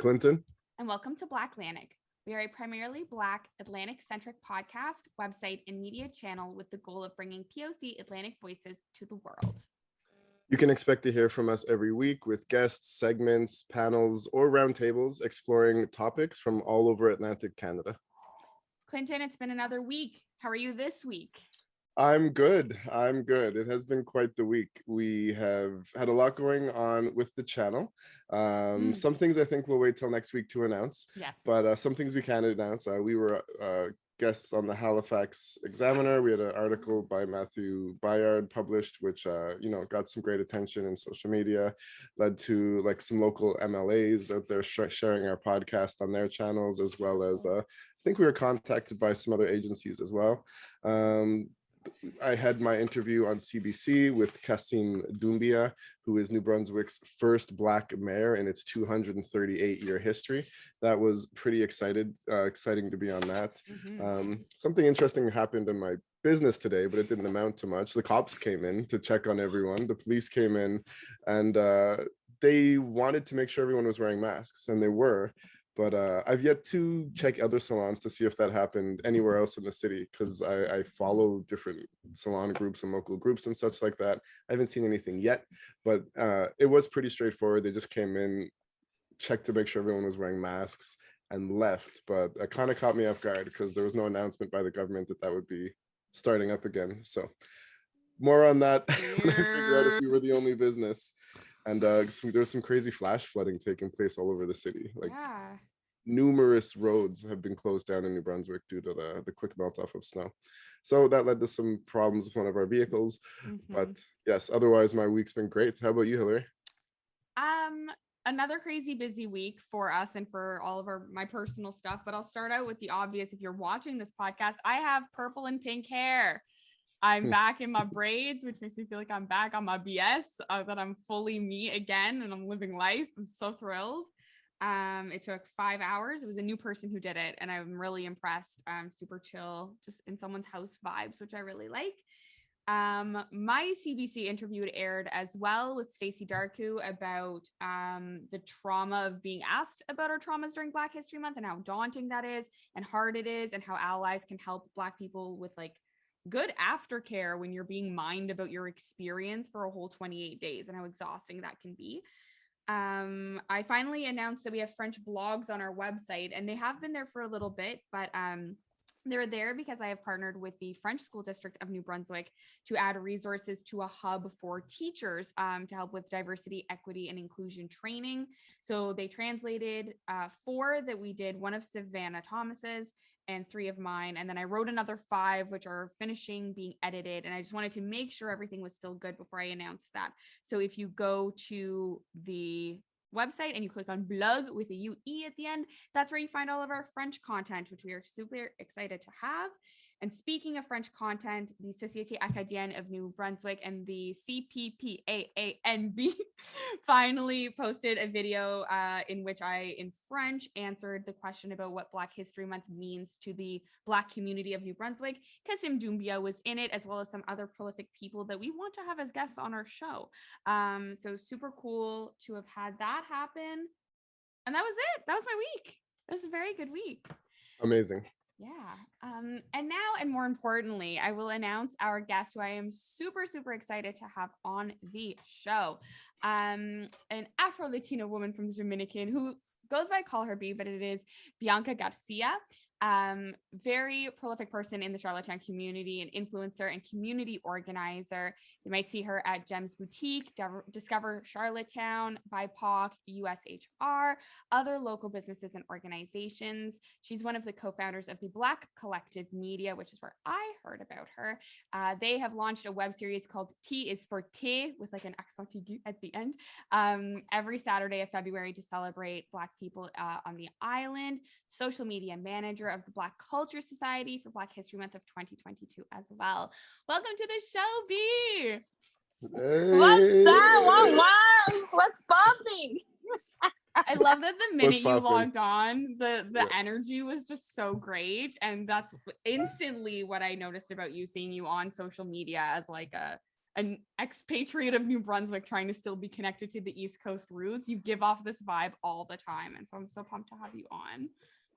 Clinton. And welcome to Black Atlantic. We are a primarily Black, Atlantic-centric podcast, website, and media channel with the goal of bringing POC Atlantic voices to the world. You can expect to hear from us every week with guests, segments, panels, or roundtables exploring topics from all over Atlantic Canada. Clinton, it's been another week. How are you this week? I'm good. It has been quite the week. We have had a lot going on with the channel. Some things I think we'll wait till next week to announce. Yes. But some things we can announce. We were guests on the Halifax Examiner. We had an article by Matthew Bayard published, which got some great attention in social media, led to like some local MLAs out there sharing our podcast on their channels, as well as I think we were contacted by some other agencies as well. I had my interview on CBC with Kasim Doumbia, who is New Brunswick's first Black mayor in its 238-year history. That was pretty exciting to be on that. Something interesting happened in my business today, but it didn't amount to much. The cops came in to check on everyone. The police came in and they wanted to make sure everyone was wearing masks, and they were. But I've yet to check other salons to see if that happened anywhere else in the city, because I follow different salon groups and local groups and such like that. I haven't seen anything yet, but it was pretty straightforward. They just came in, checked to make sure everyone was wearing masks, and left. But it kind of caught me off guard because there was no announcement by the government that would be starting up again. So more on that when I figure out if we were the only business. And there was some crazy flash flooding taking place all over the city. Numerous roads have been closed down in New Brunswick due to the quick melt off of snow. So that led to some problems with one of our vehicles. But yes, otherwise my week's been great. How about you, Hillary? Another crazy busy week for us and for all of my personal stuff. But I'll start out with the obvious. If you're watching this podcast, I have purple and pink hair. I'm back in my braids, which makes me feel like I'm back on my BS, that I'm fully me again and I'm living life. I'm so thrilled. It took 5 hours. It was a new person who did it, and I'm really impressed. Super chill, just in someone's house vibes, which I really like. My CBC interview had aired as well with Stacey Darku about the trauma of being asked about our traumas during Black History Month and how daunting that is and hard it is, and how allies can help Black people with like good aftercare when you're being mined about your experience for a whole 28 days and how exhausting that can be. I finally announced that we have French blogs on our website, and they have been there for a little bit, but they're there because I have partnered with the French School District of New Brunswick to add resources to a hub for teachers to help with diversity, equity, and inclusion training. So they translated 4 that we did, 1 of Savannah Thomas's and 3 of mine. And then I wrote another 5, which are finishing being edited. And I just wanted to make sure everything was still good before I announced that. So if you go to the website and you click on blog with a UE at the end, that's where you find all of our French content, which we are super excited to have. And speaking of French content, the Société Acadienne of New Brunswick and the CPPAANB finally posted a video in which I, in French, answered the question about what Black History Month means to the Black community of New Brunswick. Kasim Doumbia was in it, as well as some other prolific people that we want to have as guests on our show. So super cool to have had that happen. And that was it. That was my week. It was a very good week. Amazing. Yeah. And now, and more importantly, I will announce our guest, who I am super, super excited to have on the show. An Afro-Latino woman from the Dominican who goes by Call Her B, but it is Bianca Garcia. Very prolific person in the Charlottetown community, an influencer and community organizer. You might see her at Gems Boutique, Discover Charlottetown, BIPOC, USHR, other local businesses and organizations. She's one of the co-founders of the Black Collective Media, which is where I heard about her. They have launched a web series called T is for T, with like an accent aigu at the end, every Saturday of February to celebrate Black people on the island. Social media manager of the Black Culture Society for Black History Month of 2022 as well. Welcome to the show, B. Hey. What's up? What's popping? I love that the minute you logged on, the energy was just so great. And that's instantly what I noticed about you, seeing you on social media as like a an expatriate of New Brunswick trying to still be connected to the East Coast roots. You give off this vibe all the time. And so I'm so pumped to have you on.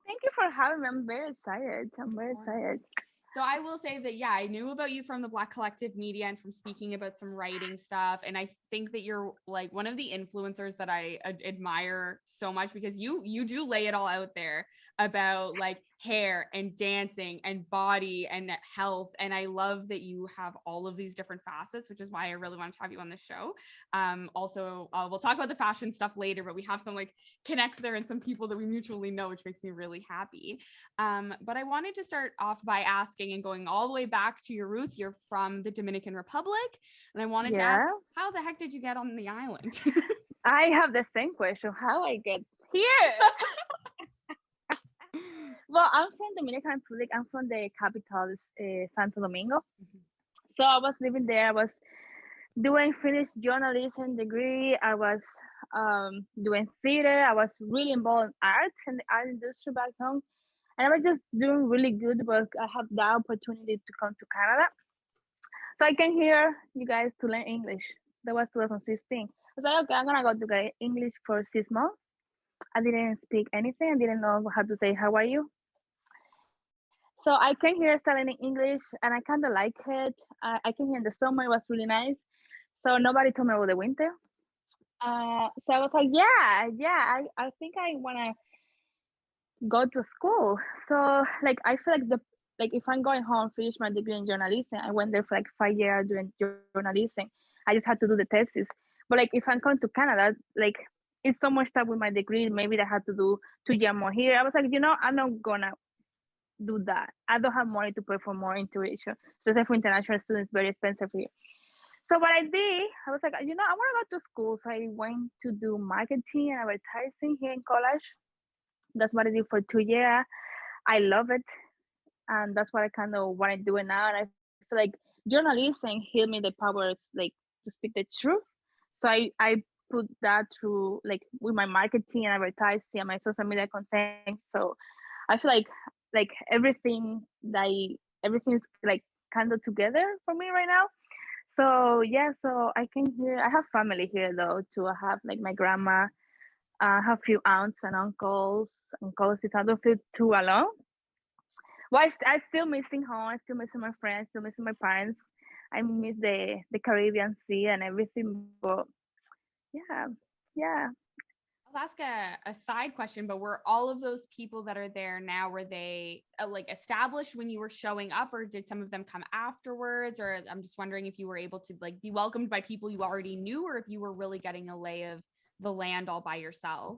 Thank you for having me. I'm very excited. I'm very Of course. excited. So I will say that, yeah, I knew about you from the Black Collective Media and from speaking about some writing stuff. And I think that you're like one of the influencers that I admire so much, because you do lay it all out there about like hair and dancing and body and health. And I love that you have all of these different facets, which is why I really wanted to have you on the show. Also, we'll talk about the fashion stuff later, but we have some like connects there and some people that we mutually know, which makes me really happy. But I wanted to start off by asking and going all the way back to your roots. You're from the Dominican Republic. And I wanted to ask, how the heck did you get on the island? I have the same question. How I get here? Well, I'm from Dominican Republic. I'm from the capital, Santo Domingo. So I was living there. I was doing finished journalism degree. I was doing theater. I was really involved in art and the art industry back home. And I was just doing really good work. I had the opportunity to come to Canada. So I came here, you guys, to learn English. That was 2016. I was like, okay, I'm going to go to get English for 6 months. I didn't speak anything. I didn't know how to say, how are you? So I came here studying English, and I kind of like it. I came here in the summer. It was really nice. So nobody told me about the winter. So I was like, I think I want to go to school. So like, I feel like if I'm going home, finish my degree in journalism, I went there for like 5 years doing journalism. I just had to do the thesis. But like, if I'm coming to Canada, like, it's so much stuff with my degree. Maybe I had to do 2 years more here. I was like, I'm not gonna do that. I don't have money to pay for more intuition, especially for international students, very expensive here. So what I did, I was like, I want to go to school. So I went to do marketing and advertising here in college. That's what I did for 2 years. I love it. And that's what I kind of want to do it now. And I feel like journalism gave me the powers, like, to speak the truth. So I put that through, like, with my marketing and advertising and my social media content. So I feel like everything's like kind of together for me right now. So yeah, so I came here. I have family here though too. I have like my grandma. I have a few aunts and uncles and cousins. I don't feel too alone. Well, I still missing home. I still missing my friends. Still missing my parents. I miss the Caribbean Sea and everything. But yeah. I'll ask a side question, but were all of those people that are there now, were they like established when you were showing up, or did some of them come afterwards? Or I'm just wondering if you were able to like be welcomed by people you already knew, or if you were really getting a lay of the land all by yourself.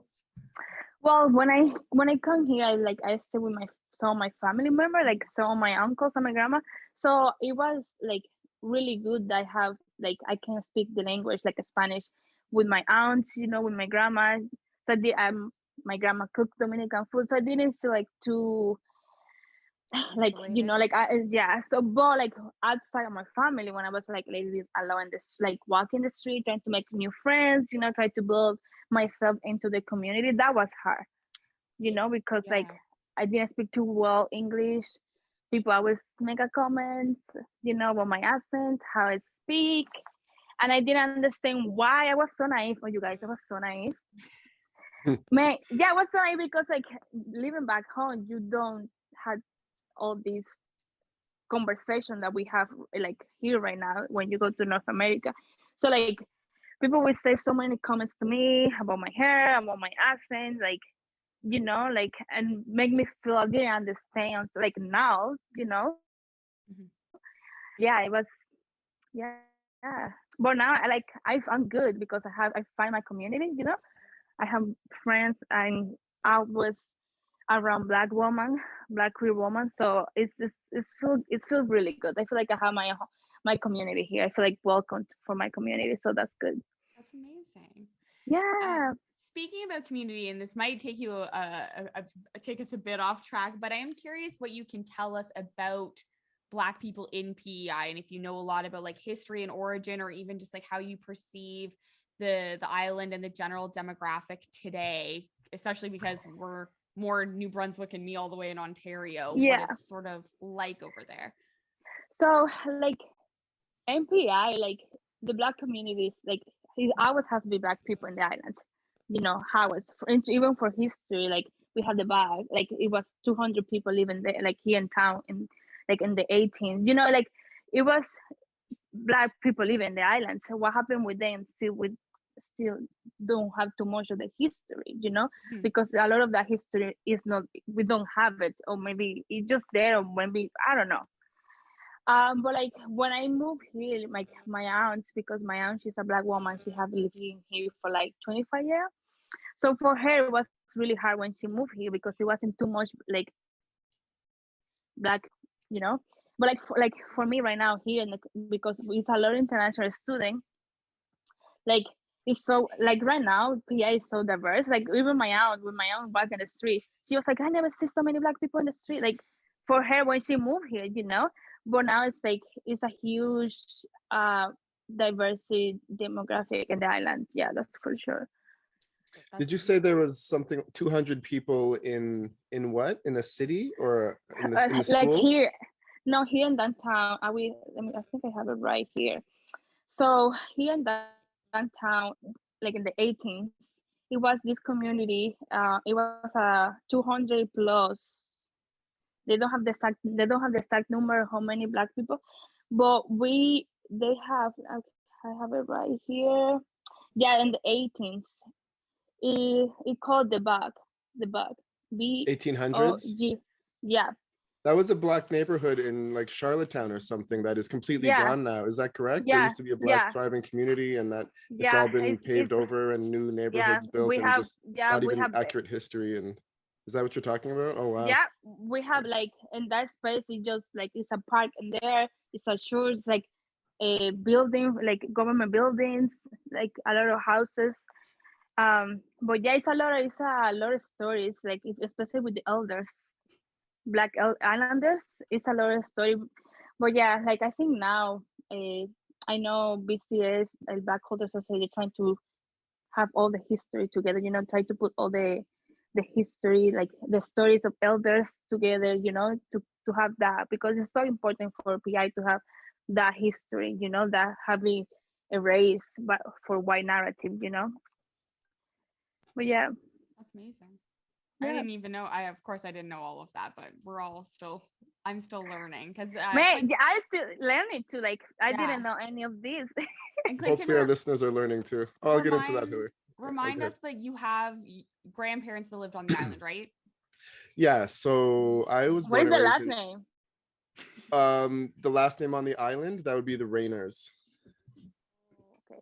Well, when I come here, I stay with some of my family member, like some of my uncles and my grandma. So it was like really good that I can speak the language like Spanish with my aunts, with my grandma. So my grandma cooked Dominican food, so I didn't feel like too like so but like outside of my family, when I was like living alone, this like walking the street trying to make new friends, try to build myself into the community, that was hard, because like I didn't speak too well English. People always make a comment, about my accent, how I speak, and I didn't understand why. I was so naive for you guys. I was so naive. Man, yeah, I was so naive because like living back home, you don't have all these conversation that we have like here right now when you go to North America. So like people will say so many comments to me about my hair, about my accent, like like, and make me feel I didn't understand like now, Mm-hmm. Yeah, it was, yeah. But now I'm good because I find my community, I have friends. I was around black queer woman. So it's feel really good. I feel like I have my community here. I feel like welcome for my community. So that's good. That's amazing. Yeah. Speaking about community, and this might take you take us a bit off track, but I am curious what you can tell us about Black people in PEI, and if you know a lot about like history and origin, or even just like how you perceive the island and the general demographic today, especially because we're more New Brunswick and me all the way in Ontario. Yeah. What it's sort of like over there. So like MPI, like the Black communities, like it always has to be Black people in the islands. You know how it's even for history. Like we had the bag, like it was 200 people living there, like here in town, in like in the 18th. You know, like it was Black people living in the island. So what happened with them? Still don't have too much of the history, you know, Hmm. because a lot of that history is not, we don't have it, or maybe it's just there, or maybe I don't know. But like when I moved here, like my aunt, because my aunt, she's a Black woman, she have lived in here for like 25 years. So for her, it was really hard when she moved here because it wasn't too much like Black, you know. But like for me right now here, because it's a lot of international student, like it's so like right now PI is so diverse. Like even my aunt, with my aunt walk in the street, she was like, I never see so many Black people in the street. Like for her when she moved here, you know. But now it's like it's a huge uh diversity demographic in the island. Yeah, that's for sure. Did you say there was something 200 people in what? In a city or in the Like school? here, no, here in downtown. I think I have it right here. So here in downtown, like in the 18th, it was this community. It was 200 plus. They don't have the exact number how many Black people, but they have. I have it right here. Yeah, in the 18th, it called the bug, $1800s? BOG. Yeah, That was a Black neighborhood in like Charlottetown or something that is completely yeah, gone now. Is that correct? There yeah, used to be a Black yeah, thriving community and that it's yeah. all been It's paved over and new yeah. neighborhoods built and just not We even have accurate history. And is that what you're talking about? Oh, wow. yeah, we have like in that space. It's just like it's a park in there. It's a church, like a building, like government buildings, like a lot of houses. But yeah, it's a lot of stories, like especially with the elders, Black Islanders. It's a lot of story. But yeah, like I think now, I know BCS, El Black Culture Society, trying to have all the history together, you know, try to put all the history, like the stories of elders together, you know, to have that, because it's so important for PI to have that history, you know, that having erased but for white narrative, you know. But yeah, That's amazing. I yeah. didn't even know. Of course, I didn't know all of that, but I'm still learning because Man, yeah, I still learning too. Like I yeah. didn't know any of this. And Clinton, Hopefully our listeners are learning too. Oh, I'll get into that, Hillary. remind Okay. us, but you have grandparents that lived on the island, right? Yeah, so I was What born is and the raised last name? the last name on the island, that would be the Rainers. Okay.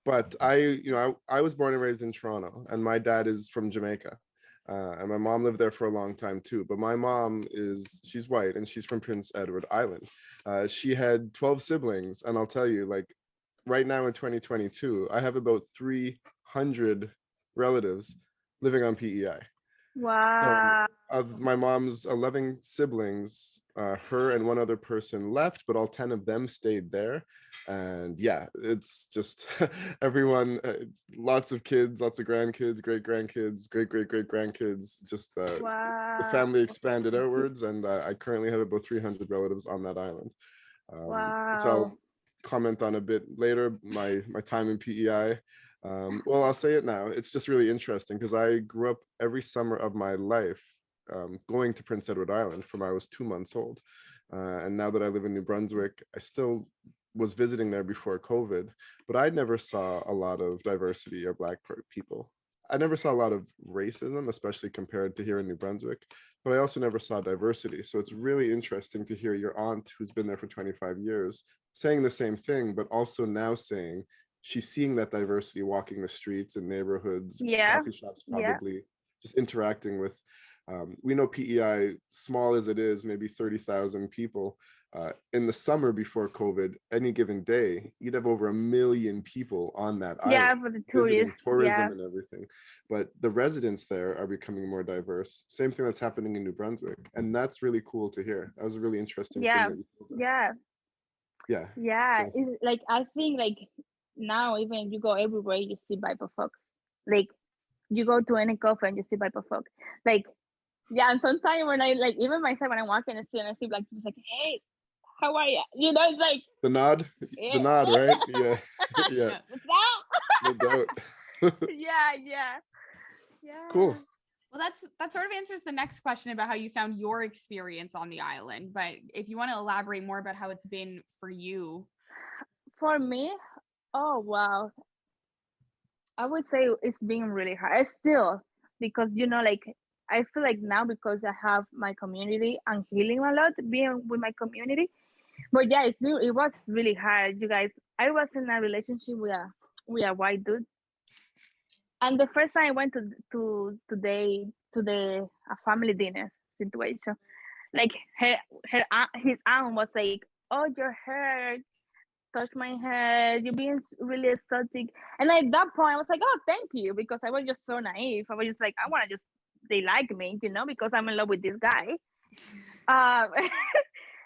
But I was born and raised in Toronto, and my dad is from Jamaica. And my mom lived there for a long time too. But my mom she's white and she's from Prince Edward Island. She had 12 siblings. And I'll tell you, like right now in 2022, I have about 300 relatives living on PEI. So Wow. of my mom's 11 siblings, her and one other person left, but all 10 of them stayed there. And yeah, it's just everyone, lots of kids, lots of grandkids, great grandkids, great grandkids. Just the Wow. family expanded outwards, and I currently have about 300 relatives on that island, which Wow. I'll comment on a bit later. My time in PEI. Well, I'll say it now. It's just really interesting because I grew up every summer of my life going to Prince Edward Island from I was 2 months old. And now that I live in New Brunswick, I still was visiting there before COVID, but I never saw a lot of diversity of Black people. I never saw a lot of racism, especially compared to here in New Brunswick, but I also never saw diversity. So it's really interesting to hear your aunt, who's been there for 25 years, saying the same thing, but also now saying she's seeing that diversity walking the streets and neighborhoods, Yeah. coffee shops, Yeah. probably just interacting with. We know PEI, small as it is, maybe 30,000 people. In the summer before COVID, any given day, you'd have over 1 million people on that Yeah, island for the visiting, tourists. tourism Yeah. and everything. But the residents there are becoming more diverse. Same thing that's happening in New Brunswick. And that's really cool to hear. That was a really interesting thing Yeah. that you told us. Yeah. Yeah. Yeah. So, It's like I think like now even you go everywhere you see BIPOC folks. Like you go to any coffee and you see BIPOC folk. Like yeah, and sometimes when I like even myself when I'm walking the street and I see Black people, it's like, hey, how are you? You know, it's like, The nod, right? Yeah, yeah, what's up? no doubt. Yeah. Cool. Well, that sort of answers the next question about how you found your experience on the island. But if you want to elaborate more about how it's been for you. For me, oh wow, I would say it's been really hard. Still, because like I feel like now because I have my community, I'm healing a lot being with my community. But yeah, it was really hard, you guys. I was in a relationship with a white dude, and the first time I went to the a family dinner situation, like his aunt was like, "Oh, your hair touch my head. You're being really exotic." And at that point, I was like, "Oh, thank you," because I was just so naive. I was just like, I want to just they like me, because I'm in love with this guy. Um,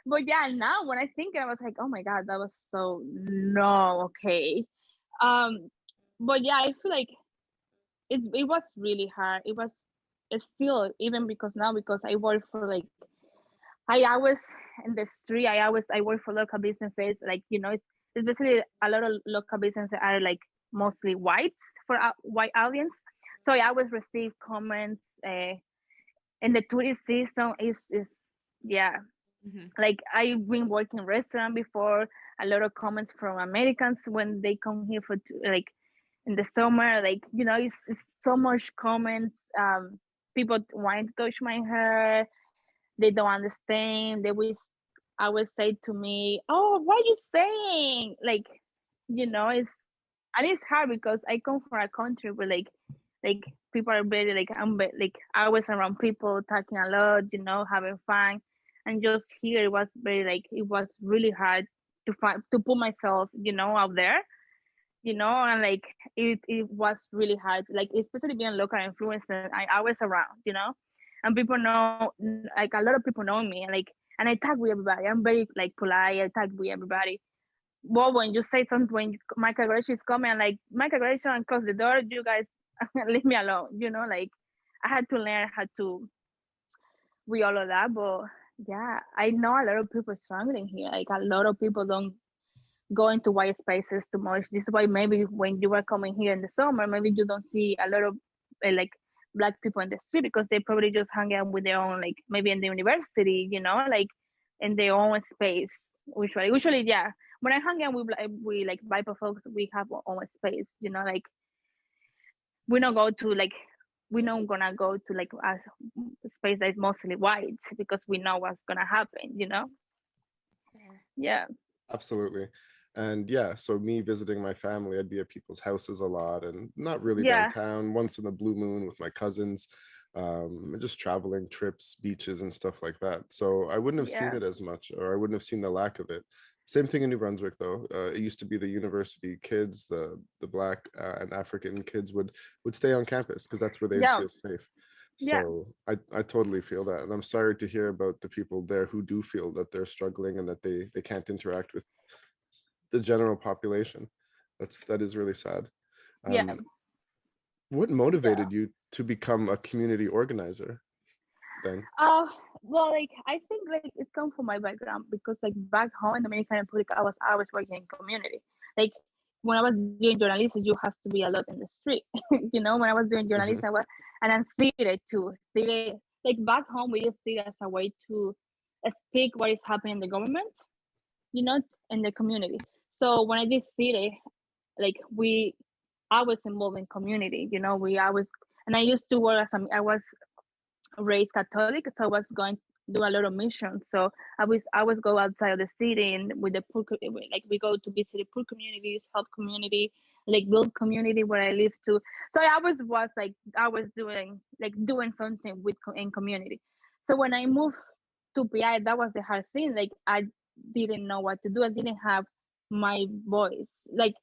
but yeah, now when I think, I was like, "Oh my god, that was so no okay." Um, but yeah, I feel like it was really hard. It's still even because I work for like I always in the street. I work for local businesses. Like it's basically a lot of local businesses are like mostly whites for a white audience. So I always receive comments. And the tourist season is yeah. Mm-hmm. Like I've been working restaurant before. A lot of comments from Americans when they come here like in the summer. Like it's so much comments. People wanting to touch my hair. They don't understand. They will always say to me, "Oh, what are you saying?" Like, it's and it's hard because I come from a country where like people are very like like always around people talking a lot, having fun, and just here it was very like it was really hard to put myself, out there, and like it was really hard, like especially being local influencer. I always around, and people know, like a lot of people know me, like, and I talk with everybody. I'm very like polite. I talk with everybody. Well, when you say something, when Michael Garcia is coming, I'm like, Michael Garcia, and close the door. You guys leave me alone. Like I had to learn how to with all of that. But yeah, I know a lot of people struggling here. Like a lot of people don't go into white spaces too much. This is why maybe when you are coming here in the summer, maybe you don't see a lot of like black people in the street because they probably just hang out with their own, like maybe in the university, like in their own space. Usually, yeah. When I hang out with like BIPOC folks, we have our own space. Like we don't go to like we're not gonna go to like a space that is mostly white because we know what's gonna happen. Yeah. Absolutely. And yeah, so me visiting my family, I'd be at people's houses a lot and not really Yeah. downtown, once in a blue moon with my cousins, just traveling trips, beaches and stuff like that. So I wouldn't have seen Yeah. it as much, or I wouldn't have seen the lack of it. Same thing in New Brunswick though. It used to be the university kids, the black and African kids would stay on campus because that's where they'd Yeah. feel safe. Yeah. So I totally feel that. And I'm sorry to hear about the people there who do feel that they're struggling and that they can't interact with the general population. That is really sad. Yeah. What Yeah. motivated you to become a community organizer then? Well, like I think like it comes from my background because like back home in Dominican Republic, I was always working in community. Like when I was doing journalism, you have to be a lot in the street. When I was doing Hmm. journalism, and then theater too. Theater, like back home, we use theater as a way to speak what is happening in the government, in the community. So when I did theater, like I was involved in community. We always, and I used to work I was raised Catholic, so I was going to do a lot of missions. So I was go outside of the city and with the poor, like we go to visit the poor communities, help community, like build community where I live too. So I always was like I was doing something in community. So when I moved to PI, that was the hard thing. Like I didn't know what to do. I didn't have my voice. Like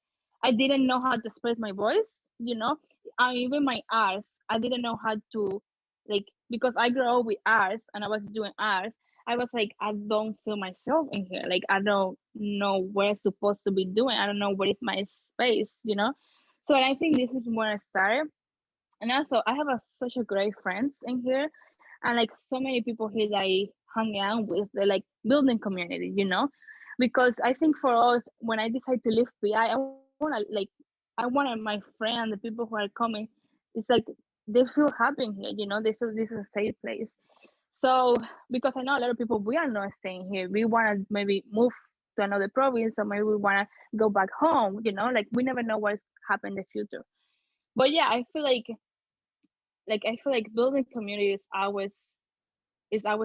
I didn't know how to express my voice. You know, even my art, I didn't know how to like because I grew up with art and I was doing art. I was like, I don't feel myself in here. Like I don't know what I'm supposed to be doing. I don't know where is my space. So I think this is when I started. And also I have such a great friends in here and like so many people here that I hanging out with the like building community, you know, because I think for us, when I decided to leave PI, I wanted my friends, the people who are coming, it's like they feel happy here, you know, they feel this is a safe place. So because I know a lot of people, we are not staying here. We want to maybe move to another province, or maybe we want to go back home. You know, like we never know what's happen in the future. But yeah, I feel like building community is always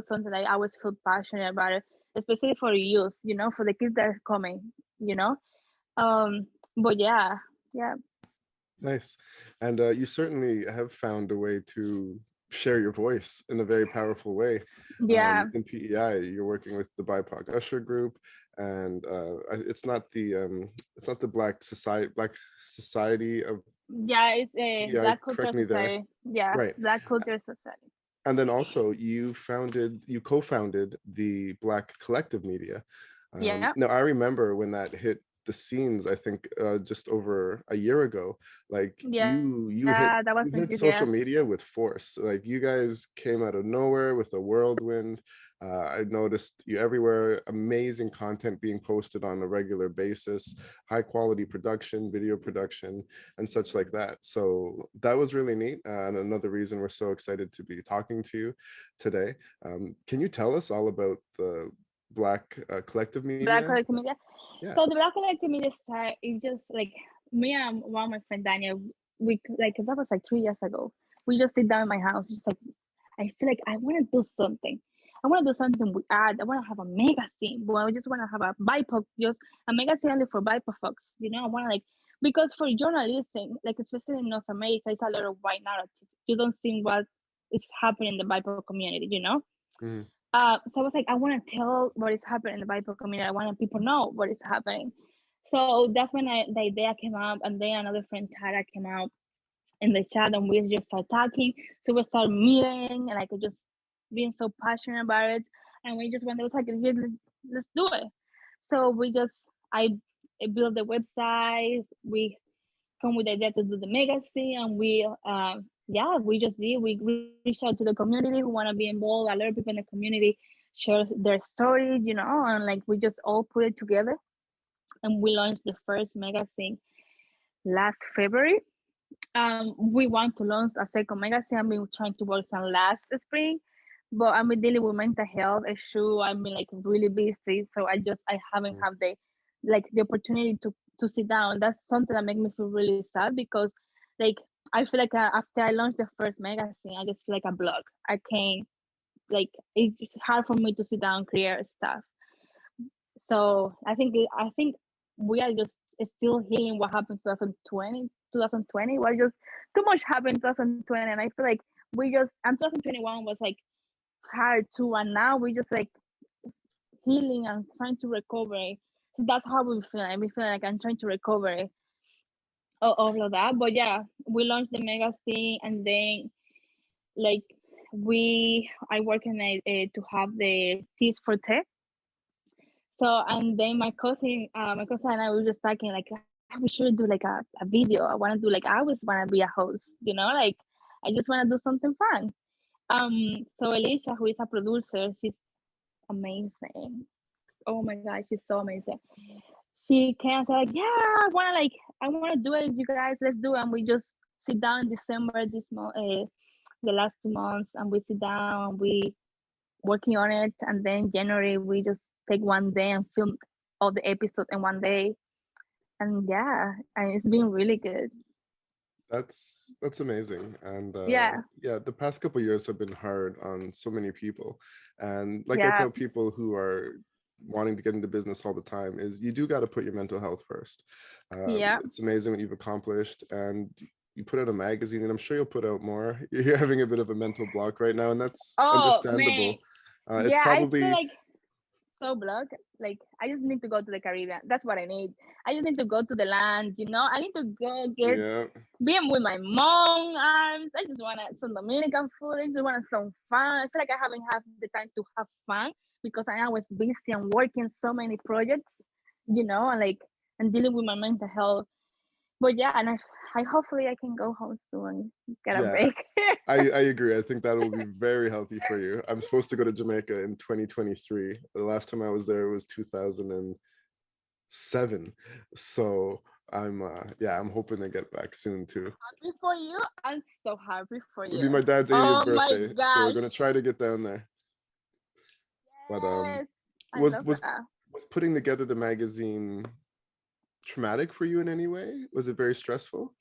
something that I always feel passionate about it, especially for the youth. You know, for the kids that are coming. You know, um, but yeah, yeah, Nice. And you certainly have found a way to share your voice in a very powerful way. yeah, In PEI, you're working with the BIPOC Usher group, and it's not the Black Society of yeah. It's a PEI. Black Cultural Correct me there. Society. Yeah, Right. Black Cultural Society. And then also you co-founded the Black Collective Media. Yeah, Now I remember when that hit the scenes, I think just over a year ago, like yeah. That was you thank hit you. Yeah. social media with force. Like you guys came out of nowhere with a whirlwind. I noticed you everywhere, amazing content being posted on a regular basis, high quality production, video production, and such like that. So that was really neat. And another reason we're so excited to be talking to you today. Can you tell us all about the Black Collective Black Media? Collective Media. Yeah. So the Black Collective Media start is just like me and one of my friend Daniel. We like that was like 3 years ago. We just sit down in my house, just like I feel like I want to do something. I want to do something with art. I want to have a magazine, but I just want to have a BIPOC, just a magazine only for BIPOC folks. You know, I want to like because for journalism, like especially in North America, it's a lot of white narrative. You don't see what is happening in the BIPOC community. You know. Mhm. So I was like, I want to tell what is happening in the BIPOC community. I want people know what is happening. So that's when the idea came up, and then another friend Tara came out in the chat, and we just start talking. So we start meeting, and like just being so passionate about it, and we just went. It was like, yeah, let's do it. So I built the website. We come with the idea to do the magazine, and yeah, we just did. We reached out to the community who want to be involved. A lot of people in the community share their stories, you know, and like we just all put it together, and we launched the first magazine last February. We want to launch a second magazine. I've been trying to work on last spring, but I've been dealing with mental health issue. I've been like really busy, so I haven't Mhm. had the opportunity to sit down. That's something that makes me feel really sad because like I feel like after I launched the first magazine, I just feel like a blog. I can't like it's just hard for me to sit down and create stuff. So I think we are just still healing what happened 2020. 2020 was just too much happened in 2020, and I feel like we just and 2021 was like hard too, and now we just like healing and trying to recover. So that's how we feel. We feel like I'm trying to recover all of that. But yeah, we launched the magazine, and then like I work in to have the teas for tech. So and then my cousin and I were just talking like, "Ah, we should do like a video. I want to do like I always want to be a host, you know, like I just want to do something fun. So Alicia, who is a producer, she's amazing. Oh my god, she's so amazing. She came and said like, yeah, I want to do it. You guys, let's do it. And we just sit down in December this month, the last 2 months, and we sit down and we working on it, and then January we just take one day and film all the episodes in one day, and yeah, and it's been really good. That's amazing. And Yeah, yeah, the past couple years have been hard on so many people. And like I yeah, tell people who are wanting to get into business all the time is you do got to put your mental health first. yeah. It's amazing what you've accomplished, and you put out a magazine, and I'm sure you'll put out more. You're having a bit of a mental block right now, and that's Oh man, understandable. It's yeah. I feel probably like so blocked. Like I just need to go to the Caribbean. That's what I need. I just need to go to the land. You know, I need to go get yeah. being with my mom arms. I just want some Dominican food. I just want some fun. I feel like I haven't had the time to have fun because I was busy and working so many projects, you know, and like and dealing with my mental health. but yeah, and I hopefully I can go home soon and get a Yeah, break. I agree. I think that will be very healthy for you. I'm supposed to go to Jamaica in 2023. The last time I was there was 2007. So I'm hoping to get back soon too. Happy for you. I'm so happy for It'll you. be my dad's 80th Oh my birthday, so we're gosh. gonna try to get down there. But Yes. I was love was that. was putting together the magazine traumatic for you in any way? Was it very stressful?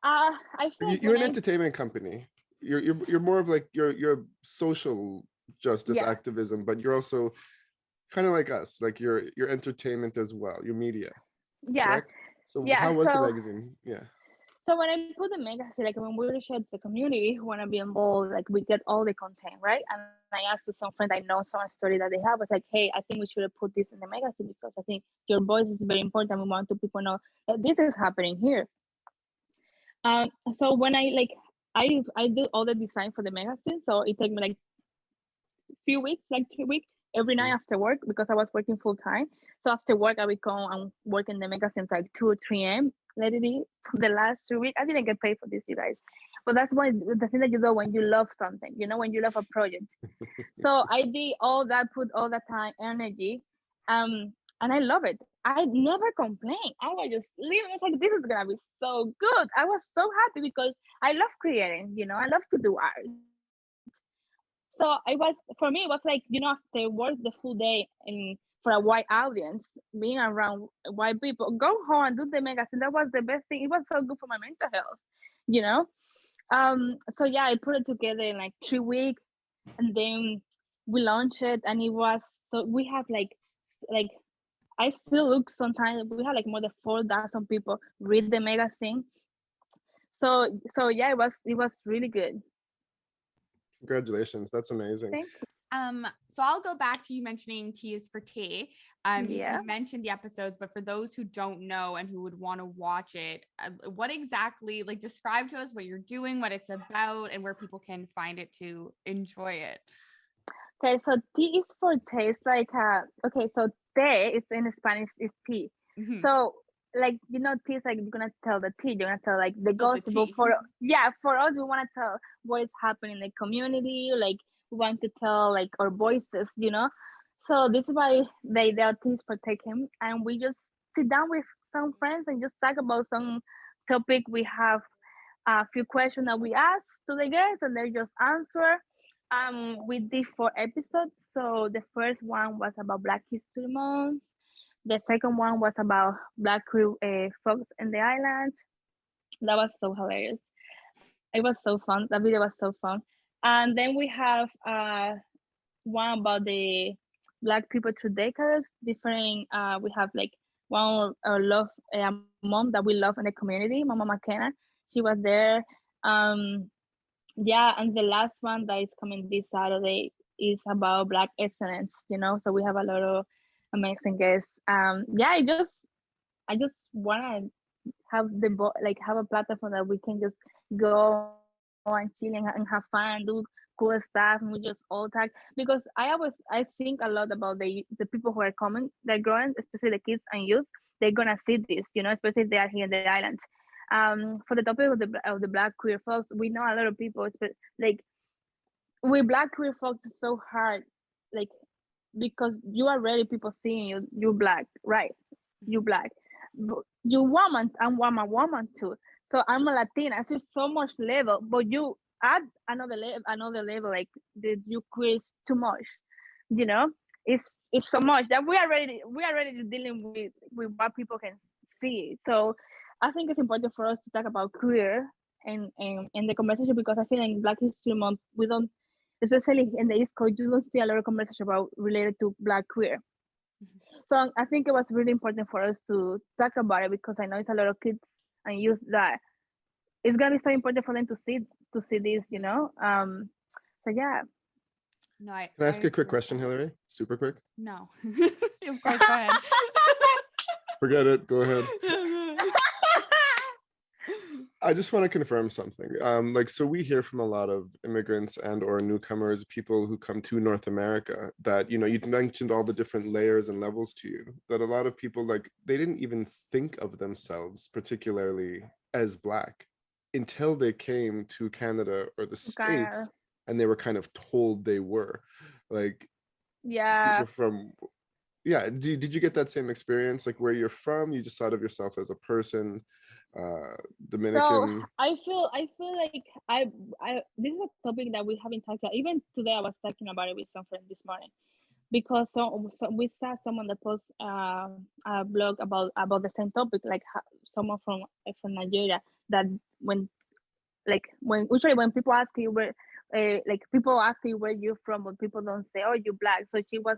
I feel like You're when an I entertainment company. You're more of like you're social justice yeah. activism, but you're also kind of like us, like you're entertainment as well, your media, Yeah. correct? So Yeah. how was the So magazine? Yeah. so when I put the magazine, like when we reach out to the community who wanna be involved, like we get all the content, right? And I asked to some friends I know some story that they have. I was like, hey, I think we should have put this in the magazine because I think your voice is very important. We want to people know that this is happening here. Um, so when I like I do all the design for the magazine, so it takes me like few weeks, like 3 weeks, every night Mm. after work because I was working full time. So after work, I would come and work in the magazine like 2 or 3 a.m. Literally, for the last 3 weeks, I didn't get paid for this, you guys. But that's why the thing that you do when you love something, when you love a project. So I did all that, put all that time, energy, and I love it. I never complained. I was just living. It's like this is gonna be so good. I was so happy because I love creating. I love to do art. So it was for me. It was like after work the full day and for a white audience, being around white people, go home and do the magazine. That was the best thing. It was so good for my mental health. You know. So yeah, I put it together in like 3 weeks, and then we launched it, and it was so we have like I still look sometimes we have like more than 4,000 people read the magazine. So yeah, it was really good. Congratulations, that's amazing. Thank So I'll go back to you mentioning T is for Tea, because Yeah. you mentioned the episodes, but for those who don't know and who would want to watch it, what exactly, like, describe to us what you're doing, what it's about, and where people can find it to enjoy it. Okay, so T is for taste, like okay, so te is in Spanish is tea. Mhm. So like tea is like you're gonna tell the tea, you're gonna tell like the Spill the gospel tea. for us we wanna tell what is happening in the community, like we want to tell like our voices. So this is why the T is for take him, and we just sit down with some friends and just talk about some topic. We have a few questions that we ask to the guests and they just answer. We did 4 episodes. So the first one was about Black History Month. The second one was about Black queer folks in the islands. That was so hilarious. It was so fun. That video was so fun. And then we have one about the Black people through decades. Different. We have like one love mom that we love in the community, Mama McKenna. She was there. Yeah, and the last one that is coming this Saturday is about Black excellence. So we have a lot of amazing guests. Yeah, I just wanna have like have a platform that we can just go and chill and have fun, do cool stuff, and we just all talk. Because I think a lot about the people who are coming, they're growing, especially the kids and youth. They're gonna see this, especially if they are here in the islands. For the topic of the Black queer folks, we know a lot of people, like with Black queer folks, it's so hard, like because you are already people seeing you're Black, right? You're Black. You woman, I'm a woman too. So I'm a Latina. It's so much level, but you add another level, like you queer is too much. You know, it's so much that we are already dealing with what people can see. So I think it's important for us to talk about queer and in the conversation because I feel in Black History Month we don't, especially in the East Coast, you don't see a lot of conversation about related to Black queer. So I think it was really important for us to talk about it because I know it's a lot of kids and youth that it's gonna be so important for them to see this. So yeah. No, Can I ask a quick agree with question, that. Hillary? Super quick. No. Of course, go ahead. Forget it. Go ahead. I just want to confirm something. Like, so we hear from a lot of immigrants and or newcomers, people who come to North America, that, you know, you mentioned all the different layers and levels to you, that a lot of people, like, they didn't even think of themselves particularly as Black until they came to Canada or the States, Canada. and they were kind of told they were. Like, Yeah. people from, yeah, did you get that same experience? Like, where you're from, you just thought of yourself as a person, So Dominican. I feel like I this is a topic that we haven't talked about. Even today I was talking about it with some friend this morning, because so we saw someone that post a blog about the same topic, like someone from Nigeria, that when when usually when people ask you where like people ask you where you're from, but people don't say, oh, you're Black. So she was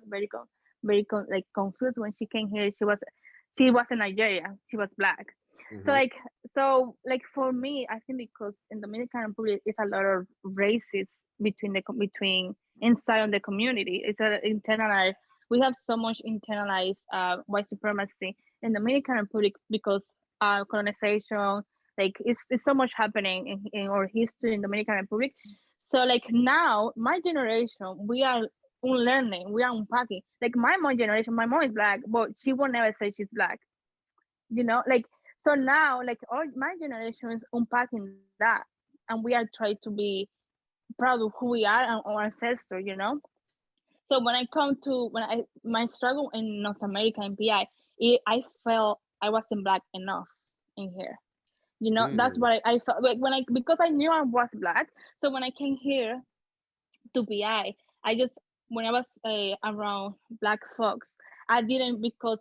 like confused when she came here. She was in Nigeria, she was Black. So Mhm. like so for me, I think because in Dominican Republic it's a lot of races between inside of the community. It's a internalized. We have so much internalized white supremacy in the Dominican Republic because colonization. Like it's so much happening in our history in Dominican Republic. So like now, my generation, we are unlearning, we are unpacking. Like my mom generation, my mom is Black, but she will never say she's Black. Like so now, like all my generation is unpacking that, and we are trying to be proud of who we are and our ancestors. So when I come to when I my struggle in North America in PI, I felt I wasn't Black enough in here. That's Mm. what I felt like because I knew I was Black. So when I came here to I just when I was around Black folks, I didn't because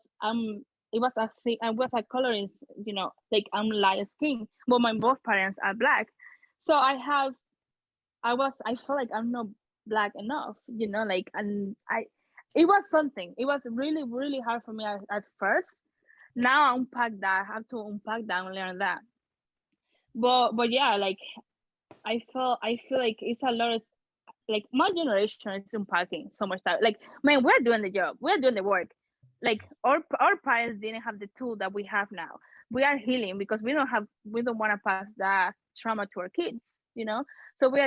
it was a thing. I was a colorist, like I'm light skin, but my both parents are Black. So I felt like I'm not Black enough, like and I it was something. It was really really hard for me at first. Now I unpack that. I have to unpack that and learn that. But yeah, like I feel like it's a lot of like my generation is unpacking so much stuff. Like, man, we're doing the job, we're doing the work. Like our parents didn't have the tool that we have now. We are healing because we don't want to pass that trauma to our kids, you know. So we